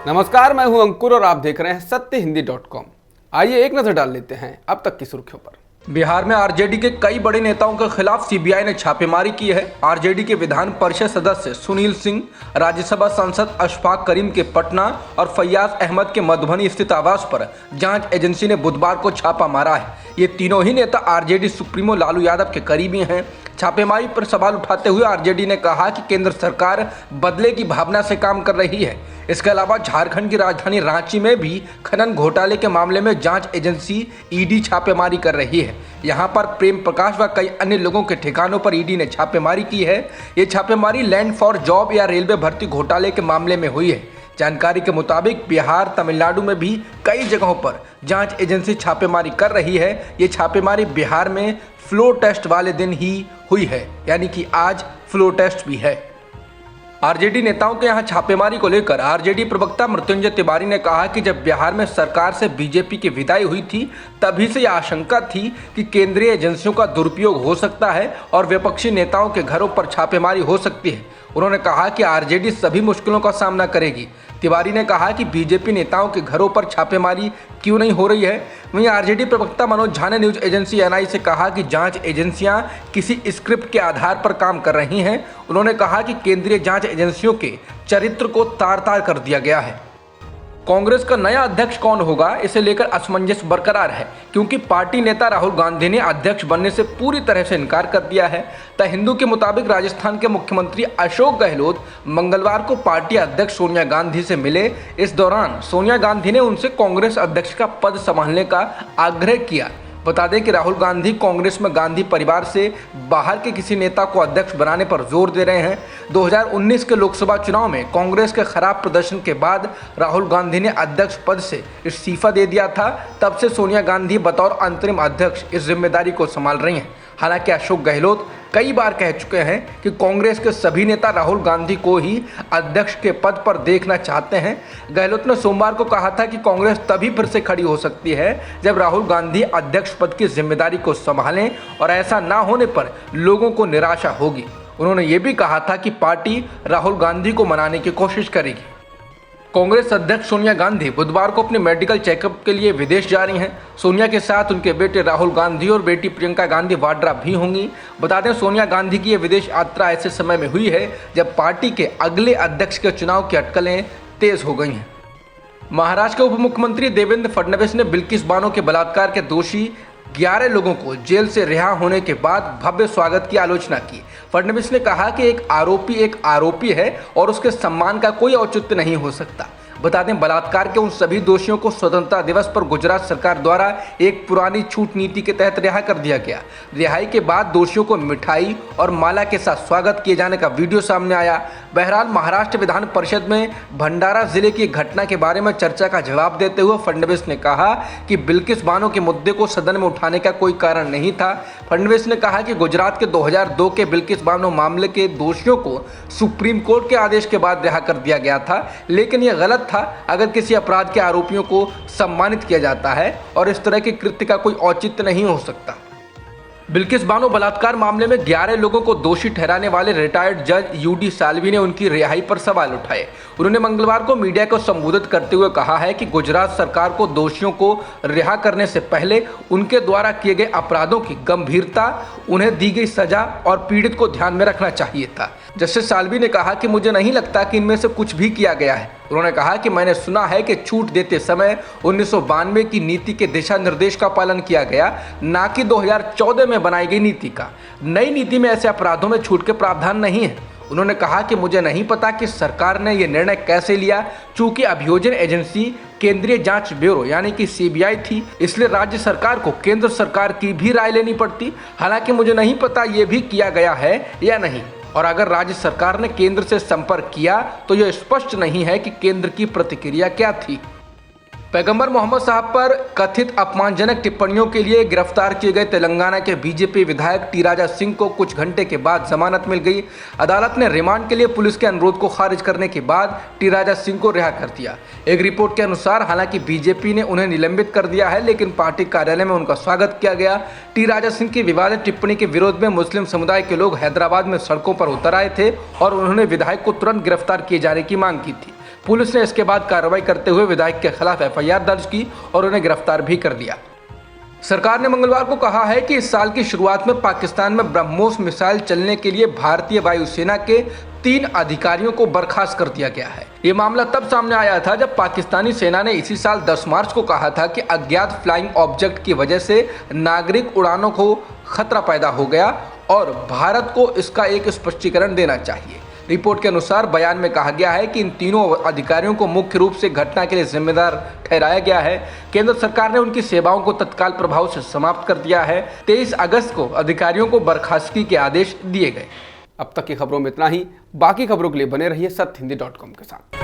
नमस्कार, मैं हूं अंकुर और आप देख रहे हैं सत्यहिंदी.com। आइए एक नजर डाल लेते हैं अब तक की सुर्खियों पर। बिहार में आरजेडी के कई बड़े नेताओं के खिलाफ सीबीआई ने छापेमारी की है। आरजेडी के विधान परिषद सदस्य सुनील सिंह, राज्यसभा सांसद अशफाक करीम के पटना और फैयाज अहमद के मधुबनी स्थित आवास पर जांच एजेंसी ने बुधवार को छापा मारा है। ये तीनों ही नेता आरजेडी सुप्रीमो लालू यादव के करीबी हैं। छापेमारी पर सवाल उठाते हुए आरजेडी ने कहा कि केंद्र सरकार बदले की भावना से काम कर रही है। इसके अलावा झारखंड की राजधानी रांची में भी खनन घोटाले के मामले में जांच एजेंसी ईडी छापेमारी कर रही है। यहां पर प्रेम प्रकाश व कई अन्य लोगों के ठिकानों पर ईडी ने छापेमारी की है। ये छापेमारी लैंड फॉर जॉब या रेलवे भर्ती घोटाले के मामले में हुई है। जानकारी के मुताबिक बिहार, तमिलनाडु में भी कई जगहों पर जांच एजेंसी छापेमारी कर रही है। ये छापेमारी बिहार में फ्लो टेस्ट वाले दिन ही हुई है, यानी कि आज फ्लो टेस्ट भी है। आरजेडी नेताओं के यहां छापेमारी को लेकर आरजेडी प्रवक्ता मृत्युंजय तिवारी ने कहा कि जब बिहार में सरकार से बीजेपी की विदाई हुई थी तभी से यह आशंका थी कि केंद्रीय एजेंसियों का दुरुपयोग हो सकता है और विपक्षी नेताओं के घरों पर छापेमारी हो सकती है। उन्होंने कहा कि आरजेडी सभी मुश्किलों का सामना करेगी। तिवारी ने कहा कि बीजेपी नेताओं के घरों पर छापेमारी क्यों नहीं हो रही है। वहीं आरजेडी प्रवक्ता मनोज झा ने न्यूज एजेंसी एनआई से कहा कि जांच एजेंसियां किसी स्क्रिप्ट के आधार पर काम कर रही हैं। उन्होंने कहा कि केंद्रीय जांच एजेंसियों के चरित्र को तार-तार कर दिया गया है। कांग्रेस का नया अध्यक्ष कौन होगा, इसे लेकर असमंजस बरकरार है, क्योंकि पार्टी नेता राहुल गांधी ने अध्यक्ष बनने से पूरी तरह से इनकार कर दिया है। द हिंदू के मुताबिक राजस्थान के मुख्यमंत्री अशोक गहलोत मंगलवार को पार्टी अध्यक्ष सोनिया गांधी से मिले। इस दौरान सोनिया गांधी ने उनसे कांग्रेस अध्यक्ष का पद संभालने का आग्रह किया। बता दें कि राहुल गांधी कांग्रेस में गांधी परिवार से बाहर के किसी नेता को अध्यक्ष बनाने पर जोर दे रहे हैं। 2019 के लोकसभा चुनाव में कांग्रेस के खराब प्रदर्शन के बाद राहुल गांधी ने अध्यक्ष पद से इस्तीफा दे दिया था। तब से सोनिया गांधी बतौर अंतरिम अध्यक्ष इस जिम्मेदारी को संभाल रही हैं। हालांकि अशोक गहलोत कई बार कह चुके हैं कि कांग्रेस के सभी नेता राहुल गांधी को ही अध्यक्ष के पद पर देखना चाहते हैं। गहलोत ने सोमवार को कहा था कि कांग्रेस तभी फिर से खड़ी हो सकती है जब राहुल गांधी अध्यक्ष पद की जिम्मेदारी को संभालें और ऐसा ना होने पर लोगों को निराशा होगी। उन्होंने ये भी कहा था कि पार्टी राहुल गांधी को मनाने की कोशिश करेगी। कांग्रेस अध्यक्ष सोनिया गांधी बुधवार को अपने मेडिकल चेकअप के लिए विदेश जा रही हैं। सोनिया के साथ उनके बेटे राहुल गांधी और बेटी प्रियंका गांधी वाड्रा भी होंगी। बता दें, सोनिया गांधी की यह विदेश यात्रा ऐसे समय में हुई है जब पार्टी के अगले अध्यक्ष के चुनाव की अटकलें तेज हो गई हैं। महाराष्ट्र के उप मुख्यमंत्री देवेंद्र फडणवीस ने बिल्किस बानो के बलात्कार के दोषी 11 लोगों को जेल से रिहा होने के बाद भव्य स्वागत की आलोचना की। फडणवीस ने कहा कि एक आरोपी है और उसके सम्मान का कोई औचित्य नहीं हो सकता। बता दें, बलात्कार के उन सभी दोषियों को स्वतंत्रता दिवस पर गुजरात सरकार द्वारा एक पुरानी छूट नीति के तहत रिहा कर दिया गया। रिहाई के बाद दोषियों को मिठाई और माला के साथ स्वागत किए जाने का वीडियो सामने आया। बहरहाल, महाराष्ट्र विधान परिषद में भंडारा जिले की घटना के बारे में चर्चा का जवाब देते हुए फडणवीस ने कहा कि बिल्किस बानो के मुद्दे को सदन में उठाने का कोई कारण नहीं था। फडणवीस ने कहा कि गुजरात के 2002 के बिल्किस बानो मामले के दोषियों को सुप्रीम कोर्ट के आदेश के बाद रिहा कर दिया गया था, लेकिन यह गलत था। अगर किसी अपराध के आरोपियों को सम्मानित किया जाता है और इस तरह के कृत्य का कोई औचित्य नहीं हो सकता। बिल्किस बानो बलात्कार मामले में 11 लोगों को दोषी ठहराने वाले रिटायर्ड जज यूडी साल्वी ने उनकी रिहाई पर सवाल उठाए। उन्होंने मंगलवार को मीडिया को संबोधित करते हुए कहा है कि गुजरात सरकार को दोषियों को रिहा करने से पहले उनके द्वारा किए गए अपराधों की गंभीरता, उन्हें दी गई सजा और पीड़ित को ध्यान में रखना चाहिए था। जस्टिस साल्वी ने कहा कि मुझे नहीं लगता कि इनमें से कुछ भी किया गया है। उन्होंने कहा कि मैंने सुना है कि छूट देते समय 1992 की नीति के दिशा निर्देश का पालन किया गया, ना कि 2014 में बनाई गई नीति का। नई नीति में ऐसे अपराधों में छूट के प्रावधान नहीं है। उन्होंने कहा कि मुझे नहीं पता कि सरकार ने यह निर्णय कैसे लिया, चूंकि अभियोजन एजेंसी केंद्रीय जांच ब्यूरो यानी कि सीबीआई थी, इसलिए राज्य सरकार को केंद्र सरकार की भी राय लेनी पड़ती। हालांकि मुझे नहीं पता ये भी किया गया है या नहीं, और अगर राज्य सरकार ने केंद्र से संपर्क किया तो यह स्पष्ट नहीं है कि केंद्र की प्रतिक्रिया क्या थी। पैगंबर मोहम्मद साहब पर कथित अपमानजनक टिप्पणियों के लिए गिरफ्तार किए गए तेलंगाना के बीजेपी विधायक टी राजा सिंह को कुछ घंटे के बाद जमानत मिल गई। अदालत ने रिमांड के लिए पुलिस के अनुरोध को खारिज करने के बाद टी राजा सिंह को रिहा कर दिया। एक रिपोर्ट के अनुसार हालांकि बीजेपी ने उन्हें निलंबित कर दिया है, लेकिन पार्टी कार्यालय में उनका स्वागत किया गया। टी राजा सिंह की विवादित टिप्पणी के विरोध में मुस्लिम समुदाय के लोग हैदराबाद में सड़कों पर उतर आए थे और उन्होंने विधायक को तुरंत गिरफ्तार किए जाने की मांग की थी। पुलिस ने इसके बाद कार्रवाई करते हुए विधायक के खिलाफ एफआईआर दर्ज की और उन्हें गिरफ्तार भी कर लिया। सरकार ने मंगलवार को कहा है कि इस साल की शुरुआत में पाकिस्तान में ब्रह्मोस मिसाइल चलने के लिए भारतीय वायुसेना के 3 अधिकारियों को बर्खास्त कर दिया गया है। ये मामला तब सामने आया था जब पाकिस्तानी सेना ने इसी साल 10 मार्च को कहा था कि अज्ञात फ्लाइंग ऑब्जेक्ट की वजह से नागरिक उड़ानों को खतरा पैदा हो गया और भारत को इसका एक स्पष्टीकरण देना चाहिए। रिपोर्ट के अनुसार बयान में कहा गया है कि इन तीनों अधिकारियों को मुख्य रूप से घटना के लिए जिम्मेदार ठहराया गया है। केंद्र सरकार ने उनकी सेवाओं को तत्काल प्रभाव से समाप्त कर दिया है। 23 अगस्त को अधिकारियों को बर्खास्तगी के आदेश दिए गए। अब तक की खबरों में इतना ही। बाकी खबरों के लिए बने रहिए सत्य हिंदी.com के साथ।